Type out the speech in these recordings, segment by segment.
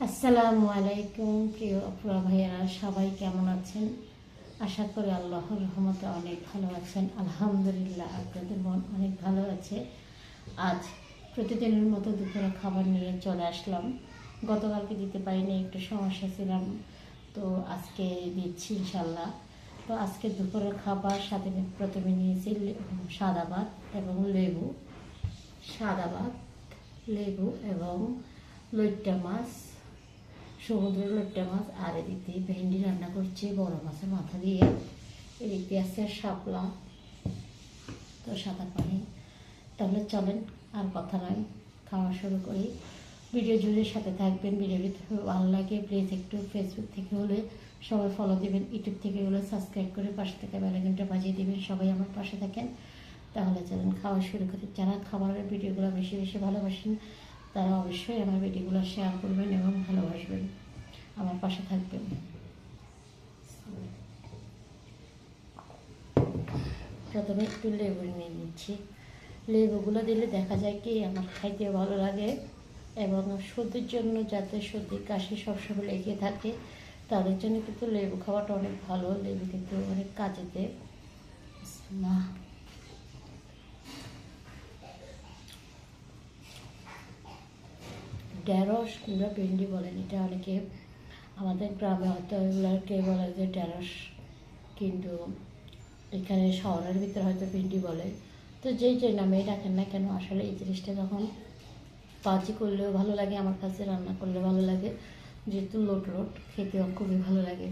আসসালামু আলাইকুম প্রিয় আপুরা ভাইয়ারা, সবাই কেমন আছেন? আশা করি আল্লাহর রহমতে অনেক ভালো আছেন। আলহামদুলিল্লাহ, আপনাদের মন অনেক ভালো আছে। আজ প্রতিদিনের মতো দুপুরে খাবার নিয়ে চলে আসলাম। গতকালকে দিতে পারিনি, একটু সমস্যা ছিলাম, তো আজকে দিচ্ছি ইনশাল্লাহ। তো আজকে দুপুরের খাবার সাথে প্রথমে নিয়েছি সাদা ভাত এবং লেবু, সাদা ভাত, লেবু এবং লইট্টা মাছ, সমুদ্রের লইট্টা মাছ। আর এদিক দিয়ে ভেন্ডি রান্না করছি বড় মাছের মাথা দিয়ে। এদিক দিয়ে আছে শাপলা, তো সাদা পানি। তাহলে চলেন, আর কথা নয়, খাওয়া শুরু করি। ভিডিও জুড়ে সাথে থাকবেন। ভিডিও ভালো লাগে প্লিজ একটু ফেসবুক থেকে হলে সবাই ফলো দেবেন, ইউটিউব থেকে হলে সাবস্ক্রাইব করে পাশে থেকে বেল আইকনটা বাজিয়ে দেবেন। সবাই আমার পাশে থাকেন। তাহলে চলেন খাওয়া শুরু করি। যারা খাবারের ভিডিওগুলো বেশি বেশি ভালোবাসেন তারা অবশ্যই আমার ভিডিওগুলো শেয়ার করবেন এবং ভালোবাসবেন, আমার পাশে থাকবেন। প্রথমে একটু লেবু নিয়ে নিচ্ছি। লেবুগুলো দিলে দেখা যায় কি আমার খাইতে ভালো লাগে, এবং সর্দির জন্য, যাতে সর্দি কাশি সবসময় লেগে থাকে তাদের জন্য কিন্তু লেবু খাওয়াটা অনেক ভালো। লেবু কিন্তু অনেক কাজে দেয়। ঢেঁড়স কিংবা ভেন্ডি বলেন, এটা অনেকে আমাদের গ্রামে হয়তো এগুলোকে বলে যে ঢেঁড়স, কিন্তু এখানে শহরের ভিতরে হয়তো ভেন্ডি বলে। তো যেই যে নামেই রাখেন না কেন, আসলে এই জিনিসটা যখন ভাজি করলেও ভালো লাগে আমার কাছে, রান্না করলে ভালো লাগে, যেহেতু লোট লোট খেতেও খুবই ভালো লাগে।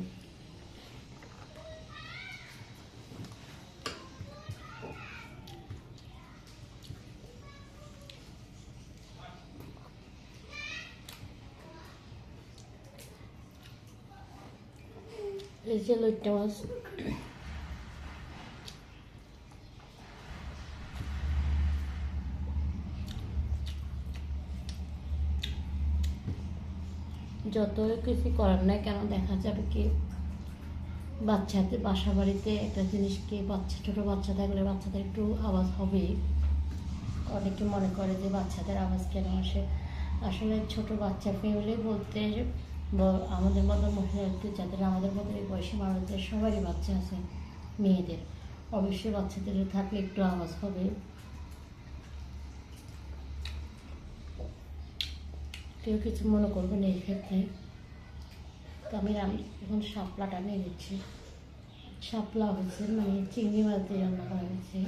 এই যে লইট্টা মাছ, যত কিছু করার না কেন দেখা যাবে কি বাচ্চাদের বাসা বাড়িতে একটা জিনিসকে, ছোটো বাচ্চা থাকলে বাচ্চাদের একটু আওয়াজ হবেই। অনেকে মনে করে যে বাচ্চাদের আওয়াজ কেন আসে, আসলে ছোট বাচ্চা ফ্যামিলি বলতে আমাদের মতো মহিলাদের, যাদের আমাদের মতো এই বয়সী মানুষদের সবারই বাচ্চা আছে, মেয়েদের অবশ্যই বাচ্চাদের থাকলে একটু আওয়াজ হবে। কেউ কিছু মনে করবেন এই ক্ষেত্রে। তো আমি এখন শাপলাটা নিয়ে নিচ্ছি। শাপলা হচ্ছে মানে চিংড়ি মাছ দিয়ে রান্না করা হয়েছে।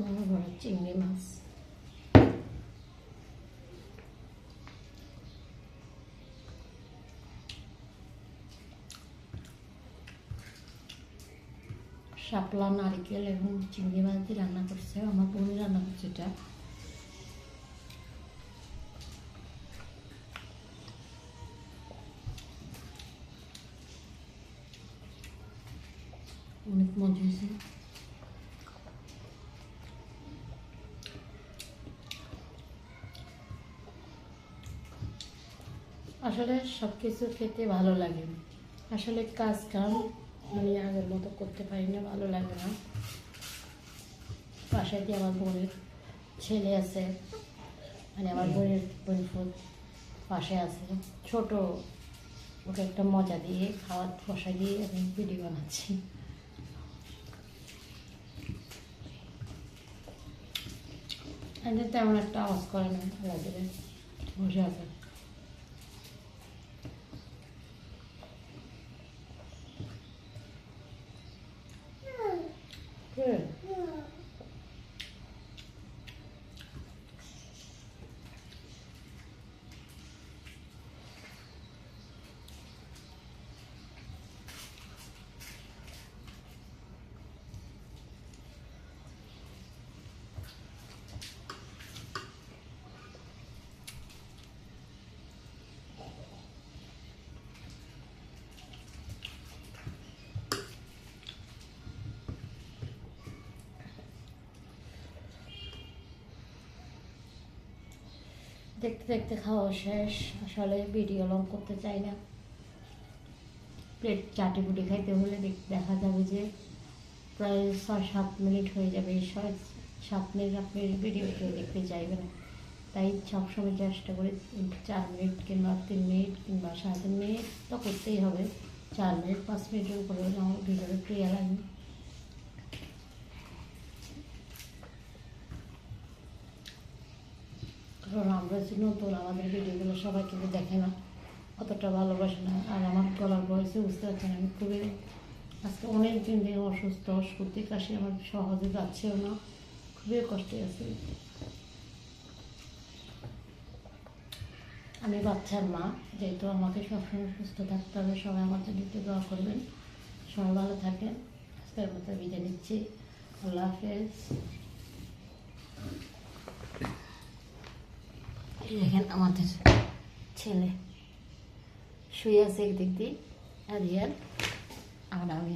বড় বড় চিংড়ি মাছ, শাপলা, নারিকেল এবং চিংড়ি মাছ দিয়ে রান্না করছে আমার বোনই, রান্না করছে এটা। অনেক মজা হয়েছে। আসলে সব কিছু খেতে ভালো লাগে, আসলে কাজ কাম আমি আগের মতো করতে পারি না, ভালো লাগে না। বাসায় দিয়ে আমার বোনের ছেলে আছে, মানে আমার বোনের পাশে আছে ছোট, ওকে একটা মজা দিয়ে খাওয়ার বসা দিয়ে আমি ভিডিও বানাচ্ছি। তেমন একটা আওয়াজ করে না, লাগে বসে আছে। দেখতে দেখতে খাওয়া শেষ। আসলে ভিডিও লং করতে চাই না, প্লেট চাটি পুটি খাইতে হলে দেখা যাবে যে প্রায় 6-7 মিনিট হয়ে যাবে। এই 6-7 মিনিট আপনি ভিডিও কেউ দেখতে চাইবে না, তাই সবসময় চেষ্টা করি 4 মিনিট কিংবা 3 মিনিট কিংবা 3.5 মিনিট তো করতেই হবে। 4 মিনিট 5 মিনিটের উপরে হলে আমার ভিডিওটা ক্লিয়ার লাগে। কারণ আমরা যে নতুন, আমাদের ভিডিওগুলো সবাই কিন্তু দেখে না, অতটা ভালোবাসে না। আর আমার গলার বয়সে বুঝতে পারছেন আমি খুবই আজকে অনেক দিন ধরে অসুস্থ, সর্দি কাশি আমার সহজে যাচ্ছেও না, খুবই কষ্টে আছি। আমি বাচ্চার মা, যেহেতু আমাকে সবসময় সুস্থ থাকতে হবে। সবাই আমার জন্য একটু দোয়া করবেন, সবাই ভালো থাকেন। আজকের মতো বিদায় নিচ্ছি, আল্লাহ হাফেজ। দেখেন আমাদের ছেলে শুয়ে আছে একদিক দিয়ে, আর আমি